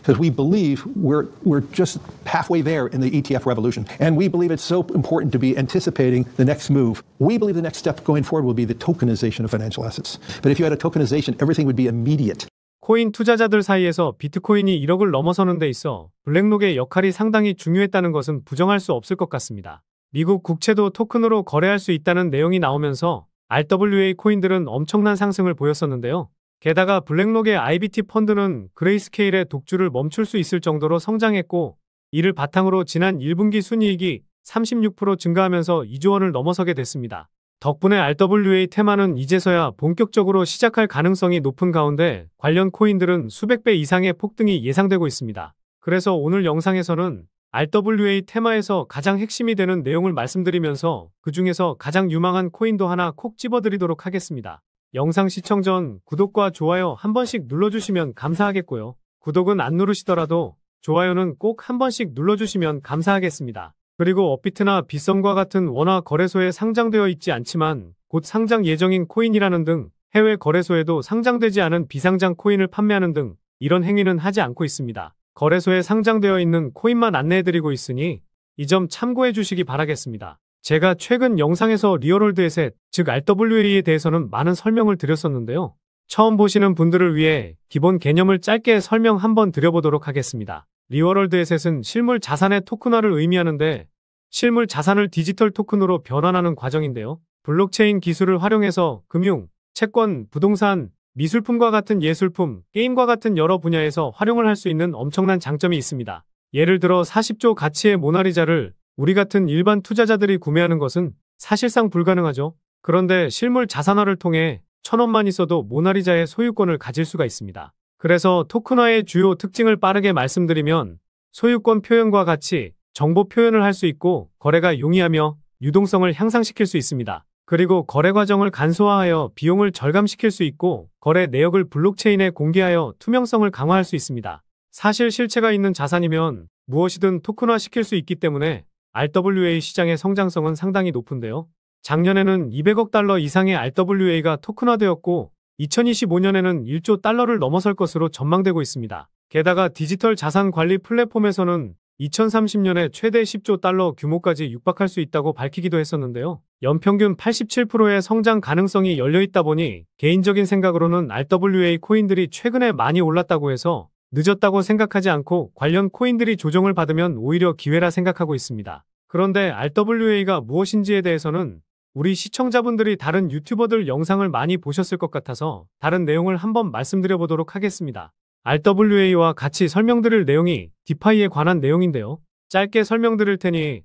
because we believe we're just halfway there in the ETF revolution. And we believe it's so important to be anticipating the next move. We believe the next step going forward will be the tokenization of financial assets. But if you had a tokenization, everything would be immediate. 코인 투자자들 사이에서 비트코인이 1억을 넘어서는 데 있어 블랙록의 역할이 상당히 중요했다는 것은 부정할 수 없을 것 같습니다. 미국 국채도 토큰으로 거래할 수 있다는 내용이 나오면서 RWA 코인들은 엄청난 상승을 보였었는데요. 게다가 블랙록의 IBT 펀드는 그레이스케일의 독주를 멈출 수 있을 정도로 성장했고 이를 바탕으로 지난 1분기 순이익이 36% 증가하면서 2조 원을 넘어서게 됐습니다. 덕분에 RWA 테마는 이제서야 본격적으로 시작할 가능성이 높은 가운데 관련 코인들은 수백 배 이상의 폭등이 예상되고 있습니다. 그래서 오늘 영상에서는 RWA 테마에서 가장 핵심이 되는 내용을 말씀드리면서 그 중에서 가장 유망한 코인도 하나 콕 집어드리도록 하겠습니다. 영상 시청 전 구독과 좋아요 한 번씩 눌러주시면 감사하겠고요. 구독은 안 누르시더라도 좋아요는 꼭 한 번씩 눌러주시면 감사하겠습니다. 그리고 업비트나 빗썸과 같은 원화 거래소에 상장되어 있지 않지만 곧 상장 예정인 코인이라는 등 해외 거래소에도 상장되지 않은 비상장 코인을 판매하는 등 이런 행위는 하지 않고 있습니다. 거래소에 상장되어 있는 코인만 안내해드리고 있으니 이 점 참고해 주시기 바라겠습니다. 제가 최근 영상에서 리얼월드 에셋, 즉 RWA에 대해서는 많은 설명을 드렸었는데요. 처음 보시는 분들을 위해 기본 개념을 짧게 설명 한번 드려보도록 하겠습니다. 리얼월드 에셋은 실물 자산의 토큰화를 의미하는데 실물 자산을 디지털 토큰으로 변환하는 과정인데요. 블록체인 기술을 활용해서 금융, 채권, 부동산, 미술품과 같은 예술품, 게임과 같은 여러 분야에서 활용을 할 수 있는 엄청난 장점이 있습니다. 예를 들어 40조 가치의 모나리자를 우리 같은 일반 투자자들이 구매하는 것은 사실상 불가능하죠. 그런데 실물 자산화를 통해 1,000원만 있어도 모나리자의 소유권을 가질 수가 있습니다. 그래서 토큰화의 주요 특징을 빠르게 말씀드리면 소유권 표현과 같이 정보 표현을 할 수 있고 거래가 용이하며 유동성을 향상시킬 수 있습니다. 그리고 거래 과정을 간소화하여 비용을 절감시킬 수 있고 거래 내역을 블록체인에 공개하여 투명성을 강화할 수 있습니다. 사실 실체가 있는 자산이면 무엇이든 토큰화시킬 수 있기 때문에 RWA 시장의 성장성은 상당히 높은데요. 작년에는 200억 달러 이상의 RWA가 토큰화되었고 2025년에는 1조 달러를 넘어설 것으로 전망되고 있습니다. 게다가 디지털 자산 관리 플랫폼에서는 2030년에 최대 10조 달러 규모까지 육박할 수 있다고 밝히기도 했었는데요. 연평균 87%의 성장 가능성이 열려있다 보니 개인적인 생각으로는 RWA 코인들이 최근에 많이 올랐다고 해서 늦었다고 생각하지 않고 관련 코인들이 조정을 받으면 오히려 기회라 생각하고 있습니다. 그런데 RWA가 무엇인지에 대해서는 우리 시청자분들이 다른 유튜버들 영상을 많이 보셨을 것 같아서 다른 내용을 한번 말씀드려보도록 하겠습니다. RWA와 같이 설명드릴 내용이 디파이에 관한 내용인데요. 짧게 설명드릴 테니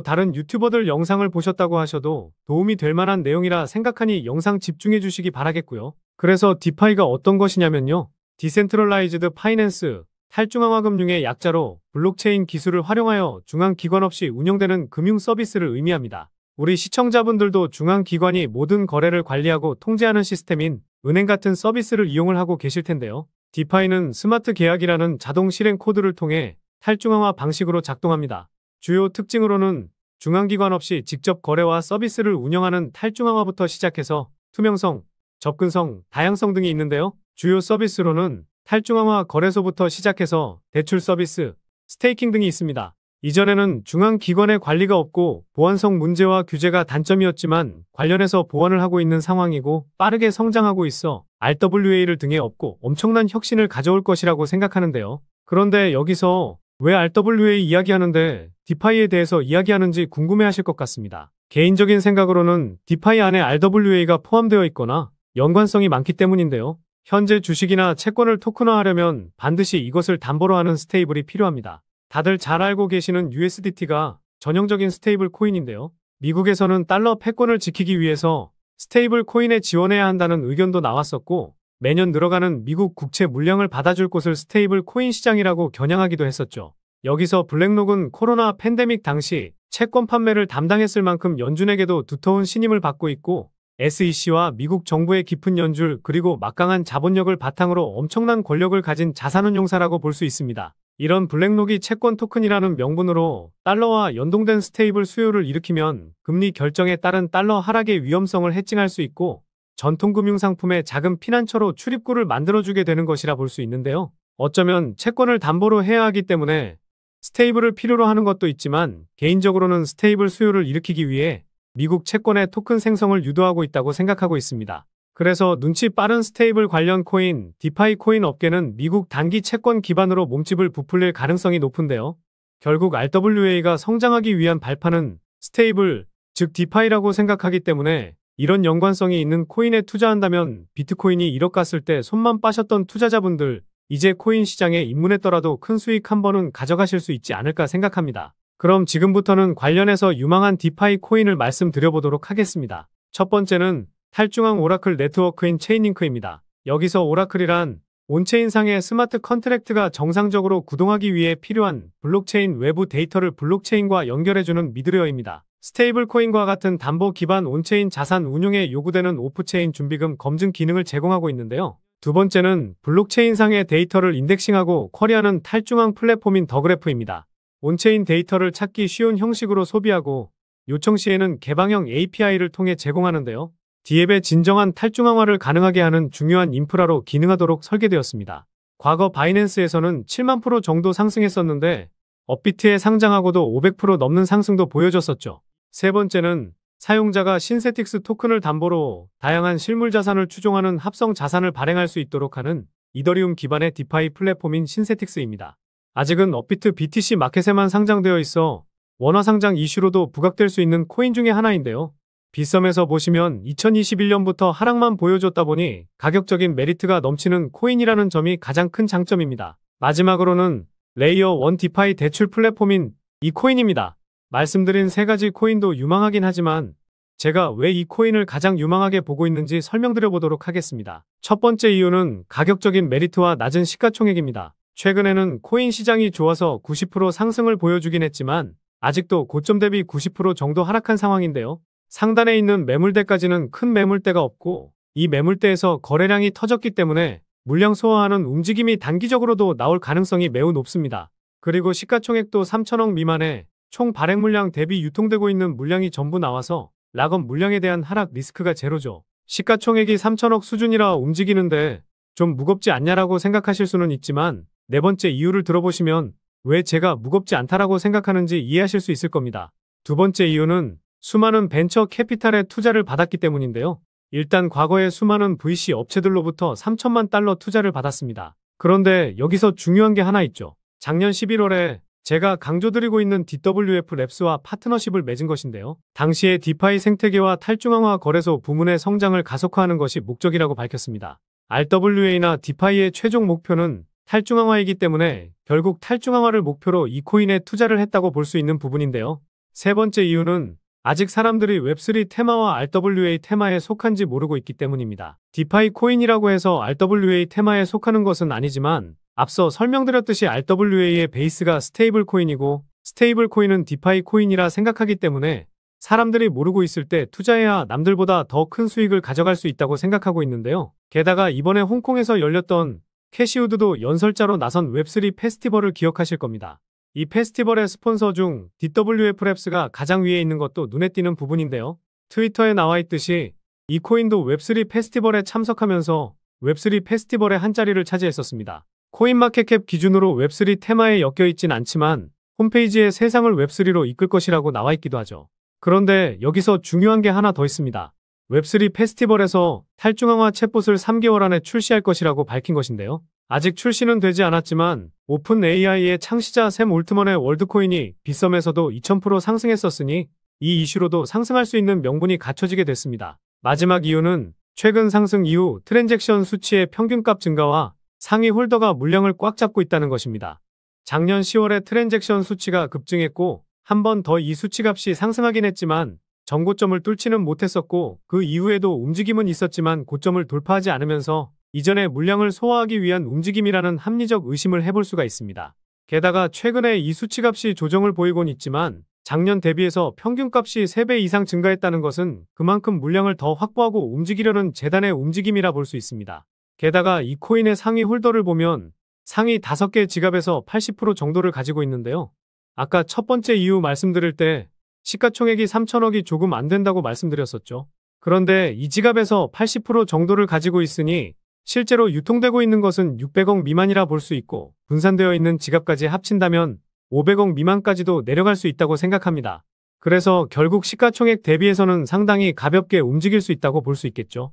다른 유튜버들 영상을 보셨다고 하셔도 도움이 될 만한 내용이라 생각하니 영상 집중해 주시기 바라겠고요. 그래서 디파이가 어떤 것이냐면요. 디센트럴라이즈드 파이낸스, 탈중앙화 금융의 약자로 블록체인 기술을 활용하여 중앙기관 없이 운영되는 금융 서비스를 의미합니다. 우리 시청자분들도 중앙기관이 모든 거래를 관리하고 통제하는 시스템인 은행 같은 서비스를 이용을 하고 계실 텐데요. 디파이는 스마트 계약이라는 자동 실행 코드를 통해 탈중앙화 방식으로 작동합니다. 주요 특징으로는 중앙기관 없이 직접 거래와 서비스를 운영하는 탈중앙화부터 시작해서 투명성, 접근성, 다양성 등이 있는데요. 주요 서비스로는 탈중앙화 거래소부터 시작해서 대출 서비스, 스테이킹 등이 있습니다. 이전에는 중앙기관의 관리가 없고 보안성 문제와 규제가 단점이었지만 관련해서 보완을 하고 있는 상황이고 빠르게 성장하고 있어 RWA를 등에 업고 엄청난 혁신을 가져올 것이라고 생각하는데요. 그런데 여기서 왜 RWA 이야기하는데 디파이에 대해서 이야기하는지 궁금해하실 것 같습니다. 개인적인 생각으로는 디파이 안에 RWA가 포함되어 있거나 연관성이 많기 때문인데요. 현재 주식이나 채권을 토큰화하려면 반드시 이것을 담보로 하는 스테이블이 필요합니다. 다들 잘 알고 계시는 USDT가 전형적인 스테이블 코인인데요. 미국에서는 달러 패권을 지키기 위해서 스테이블 코인에 지원해야 한다는 의견도 나왔었고 매년 늘어가는 미국 국채 물량을 받아줄 곳을 스테이블 코인 시장이라고 겨냥하기도 했었죠. 여기서 블랙록은 코로나 팬데믹 당시 채권 판매를 담당했을 만큼 연준에게도 두터운 신임을 받고 있고 SEC와 미국 정부의 깊은 연줄 그리고 막강한 자본력을 바탕으로 엄청난 권력을 가진 자산운용사라고 볼 수 있습니다. 이런 블랙록이 채권 토큰이라는 명분으로 달러와 연동된 스테이블 수요를 일으키면 금리 결정에 따른 달러 하락의 위험성을 해칭할 수 있고 전통금융상품의 작은 피난처로 출입구를 만들어주게 되는 것이라 볼 수 있는데요. 어쩌면 채권을 담보로 해야 하기 때문에 스테이블을 필요로 하는 것도 있지만 개인적으로는 스테이블 수요를 일으키기 위해 미국 채권의 토큰 생성을 유도하고 있다고 생각하고 있습니다. 그래서 눈치 빠른 스테이블 관련 코인, 디파이 코인 업계는 미국 단기 채권 기반으로 몸집을 부풀릴 가능성이 높은데요. 결국 RWA가 성장하기 위한 발판은 스테이블, 즉 디파이라고 생각하기 때문에 이런 연관성이 있는 코인에 투자한다면 비트코인이 1억 갔을 때 손만 빠셨던 투자자분들 이제 코인 시장에 입문했더라도 큰 수익 한 번은 가져가실 수 있지 않을까 생각합니다. 그럼 지금부터는 관련해서 유망한 디파이 코인을 말씀드려보도록 하겠습니다. 첫 번째는 탈중앙 오라클 네트워크인 체인링크입니다. 여기서 오라클이란 온체인상의 스마트 컨트랙트가 정상적으로 구동하기 위해 필요한 블록체인 외부 데이터를 블록체인과 연결해주는 미드레어입니다. 스테이블 코인과 같은 담보 기반 온체인 자산 운용에 요구되는 오프체인 준비금 검증 기능을 제공하고 있는데요. 두 번째는 블록체인상의 데이터를 인덱싱하고 쿼리하는 탈중앙 플랫폼인 더그래프입니다. 온체인 데이터를 찾기 쉬운 형식으로 소비하고 요청 시에는 개방형 API를 통해 제공하는데요. 디앱의 진정한 탈중앙화를 가능하게 하는 중요한 인프라로 기능하도록 설계되었습니다. 과거 바이낸스에서는 7만 프로 정도 상승했었는데 업비트에 상장하고도 500% 넘는 상승도 보여줬었죠. 세 번째는 사용자가 신세틱스 토큰을 담보로 다양한 실물 자산을 추종하는 합성 자산을 발행할 수 있도록 하는 이더리움 기반의 디파이 플랫폼인 신세틱스입니다. 아직은 업비트 BTC 마켓에만 상장되어 있어 원화 상장 이슈로도 부각될 수 있는 코인 중에 하나인데요. 빗썸에서 보시면 2021년부터 하락만 보여줬다 보니 가격적인 메리트가 넘치는 코인이라는 점이 가장 큰 장점입니다. 마지막으로는 레이어 1 디파이 대출 플랫폼인 이 코인입니다. 말씀드린 세 가지 코인도 유망하긴 하지만 제가 왜 이 코인을 가장 유망하게 보고 있는지 설명드려 보도록 하겠습니다. 첫 번째 이유는 가격적인 메리트와 낮은 시가총액입니다. 최근에는 코인 시장이 좋아서 90% 상승을 보여주긴 했지만 아직도 고점 대비 90% 정도 하락한 상황인데요. 상단에 있는 매물대까지는 큰 매물대가 없고 이 매물대에서 거래량이 터졌기 때문에 물량 소화하는 움직임이 단기적으로도 나올 가능성이 매우 높습니다. 그리고 시가총액도 3천억 미만에 총 발행 물량 대비 유통되고 있는 물량이 전부 나와서 락업 물량에 대한 하락 리스크가 제로죠. 시가총액이 3천억 수준이라 움직이는데 좀 무겁지 않냐라고 생각하실 수는 있지만 네 번째 이유를 들어보시면 왜 제가 무겁지 않다라고 생각하는지 이해하실 수 있을 겁니다. 두 번째 이유는 수많은 벤처 캐피탈의 투자를 받았기 때문인데요. 일단 과거에 수많은 VC 업체들로부터 3천만 달러 투자를 받았습니다. 그런데 여기서 중요한 게 하나 있죠. 작년 11월에 제가 강조드리고 있는 DWF 랩스와 파트너십을 맺은 것인데요. 당시에 디파이 생태계와 탈중앙화 거래소 부문의 성장을 가속화하는 것이 목적이라고 밝혔습니다. RWA나 디파이의 최종 목표는 탈중앙화이기 때문에 결국 탈중앙화를 목표로 이 코인에 투자를 했다고 볼 수 있는 부분인데요. 세 번째 이유는 아직 사람들이 웹3 테마와 RWA 테마에 속한지 모르고 있기 때문입니다. 디파이 코인이라고 해서 RWA 테마에 속하는 것은 아니지만 앞서 설명드렸듯이 RWA의 베이스가 스테이블 코인이고 스테이블 코인은 디파이 코인이라 생각하기 때문에 사람들이 모르고 있을 때 투자해야 남들보다 더 큰 수익을 가져갈 수 있다고 생각하고 있는데요. 게다가 이번에 홍콩에서 열렸던 캐시우드도 연설자로 나선 웹3 페스티벌을 기억하실 겁니다. 이 페스티벌의 스폰서 중 DWF 랩스가 가장 위에 있는 것도 눈에 띄는 부분인데요. 트위터에 나와 있듯이 이 코인도 웹3 페스티벌에 참석하면서 웹3 페스티벌의 한 자리를 차지했었습니다. 코인마켓캡 기준으로 웹3 테마에 엮여있진 않지만 홈페이지에 세상을 웹3로 이끌 것이라고 나와 있기도 하죠. 그런데 여기서 중요한 게 하나 더 있습니다. 웹3 페스티벌에서 탈중앙화 챗봇을 3개월 안에 출시할 것이라고 밝힌 것인데요. 아직 출시는 되지 않았지만 오픈 AI의 창시자 샘 올트먼의 월드코인이 빗썸에서도 2000% 상승했었으니 이 이슈로도 상승할 수 있는 명분이 갖춰지게 됐습니다. 마지막 이유는 최근 상승 이후 트랜잭션 수치의 평균값 증가와 상위 홀더가 물량을 꽉 잡고 있다는 것입니다. 작년 10월에 트랜잭션 수치가 급증했고 한 번 더 이 수치값이 상승하긴 했지만 전고점을 뚫지는 못했었고 그 이후에도 움직임은 있었지만 고점을 돌파하지 않으면서 이전의 물량을 소화하기 위한 움직임이라는 합리적 의심을 해볼 수가 있습니다. 게다가 최근에 이 수치값이 조정을 보이곤 있지만 작년 대비해서 평균값이 3배 이상 증가했다는 것은 그만큼 물량을 더 확보하고 움직이려는 재단의 움직임이라 볼 수 있습니다. 게다가 이 코인의 상위 홀더를 보면 상위 5개 지갑에서 80% 정도를 가지고 있는데요. 아까 첫 번째 이유 말씀드릴 때 시가총액이 3천억이 조금 안 된다고 말씀드렸었죠. 그런데 이 지갑에서 80% 정도를 가지고 있으니 실제로 유통되고 있는 것은 600억 미만이라 볼 수 있고 분산되어 있는 지갑까지 합친다면 500억 미만까지도 내려갈 수 있다고 생각합니다. 그래서 결국 시가총액 대비해서는 상당히 가볍게 움직일 수 있다고 볼 수 있겠죠.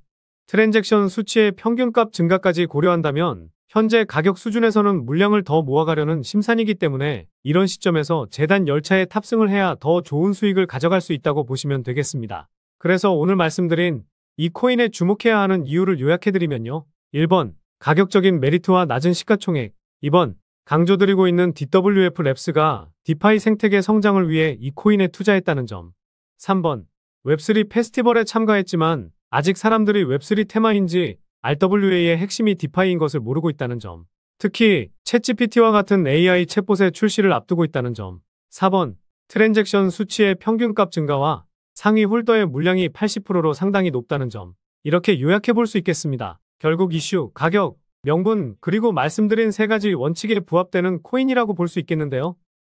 트랜잭션 수치의 평균값 증가까지 고려한다면 현재 가격 수준에서는 물량을 더 모아가려는 심산이기 때문에 이런 시점에서 재단 열차에 탑승을 해야 더 좋은 수익을 가져갈 수 있다고 보시면 되겠습니다. 그래서 오늘 말씀드린 이 코인에 주목해야 하는 이유를 요약해드리면요. 1번, 가격적인 메리트와 낮은 시가총액. 2번, 강조드리고 있는 DWF 랩스가 디파이 생태계 성장을 위해 이 코인에 투자했다는 점. 3번, 웹3 페스티벌에 참가했지만 아직 사람들이 웹3 테마인지 RWA의 핵심이 디파이인 것을 모르고 있다는 점. 특히 챗GPT와 같은 AI 챗봇의 출시를 앞두고 있다는 점. 4번, 트랜잭션 수치의 평균값 증가와 상위 홀더의 물량이 80%로 상당히 높다는 점. 이렇게 요약해 볼 수 있겠습니다. 결국 이슈, 가격, 명분, 그리고 말씀드린 세 가지 원칙에 부합되는 코인이라고 볼 수 있겠는데요.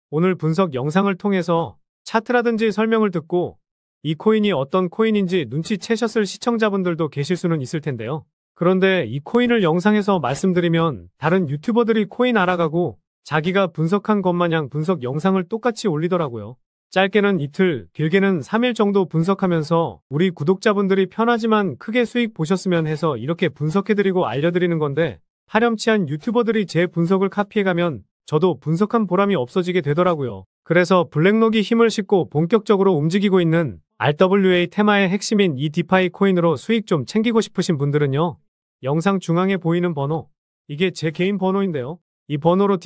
오늘 분석 영상을 통해서 차트라든지 설명을 듣고 이 코인이 어떤 코인인지 눈치채셨을 시청자분들도 계실 수는 있을 텐데요. 그런데 이 코인을 영상에서 말씀드리면 다른 유튜버들이 코인 알아가고 자기가 분석한 것 마냥 분석 영상을 똑같이 올리더라고요. 짧게는 이틀, 길게는 3일 정도 분석하면서 우리 구독자분들이 편하지만 크게 수익 보셨으면 해서 이렇게 분석해드리고 알려드리는 건데 파렴치한 유튜버들이 제 분석을 카피해가면 저도 분석한 보람이 없어지게 되더라고요. 그래서 블랙록이 힘을 싣고 본격적으로 움직이고 있는 RWA 테마의 핵심인 이 디파이 코인으로 수익 좀 챙기고 싶으신 분들은요. 영상 중앙에 보이는 번호, 이게 제 개인 번호인데요. 이 번호로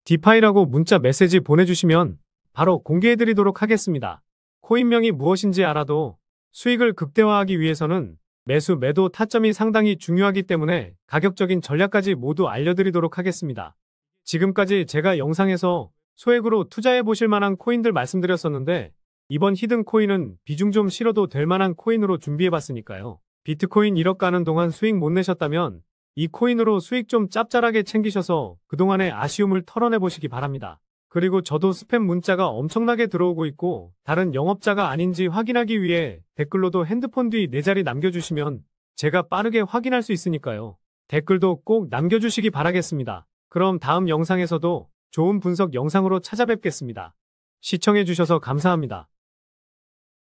디파이라고 문자 메시지 보내주시면 바로 공개해드리도록 하겠습니다. 코인명이 무엇인지 알아도 수익을 극대화하기 위해서는 매수, 매도 타점이 상당히 중요하기 때문에 가격적인 전략까지 모두 알려드리도록 하겠습니다. 지금까지 제가 영상에서 소액으로 투자해 보실 만한 코인들 말씀드렸었는데 이번 히든 코인은 비중 좀 실어도 될 만한 코인으로 준비해 봤으니까요. 비트코인 1억 가는 동안 수익 못 내셨다면 이 코인으로 수익 좀 짭짤하게 챙기셔서 그동안의 아쉬움을 털어내 보시기 바랍니다. 그리고 저도 스팸 문자가 엄청나게 들어오고 있고 다른 영업자가 아닌지 확인하기 위해 댓글로도 핸드폰 뒤 4자리 남겨주시면 제가 빠르게 확인할 수 있으니까요. 댓글도 꼭 남겨주시기 바라겠습니다. 그럼 다음 영상에서도 좋은 분석 영상으로 찾아뵙겠습니다. 시청해주셔서 감사합니다.